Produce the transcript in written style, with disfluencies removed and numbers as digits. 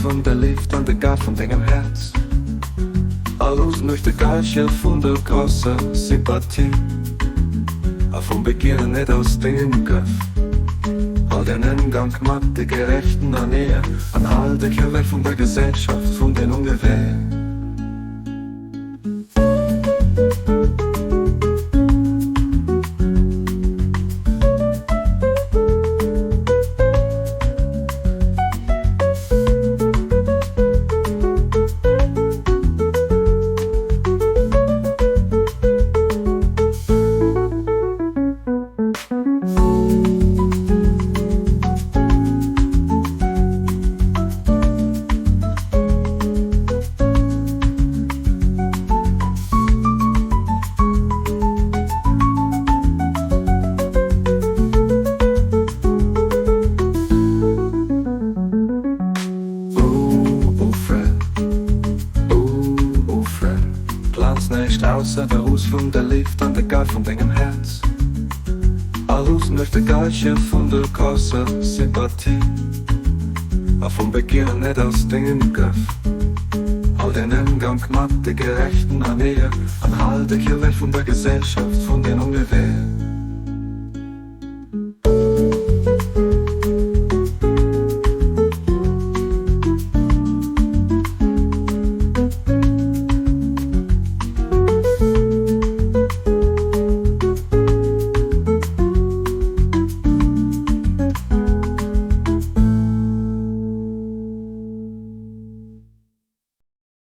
von der Lift und der Gart von deinem Herz. Alles möchte Gleiche von der großen Sympathie. Auch vom Beginn nicht aus dem Griff. All den Eingang macht die Gerechten an Nähe, an all der Kirche von der Gesellschaft, von den ungefähr. Nicht außer der Ruß von der Lift an der Gart von deinem Herz. Alles möchte Gleiche von der großen Sympathie. Auch vom Beginn nicht aus dem Griff. All den Eingang macht die Gerechten an Nähe, an all der Kirche von der Gesellschaft, von den ungefähr.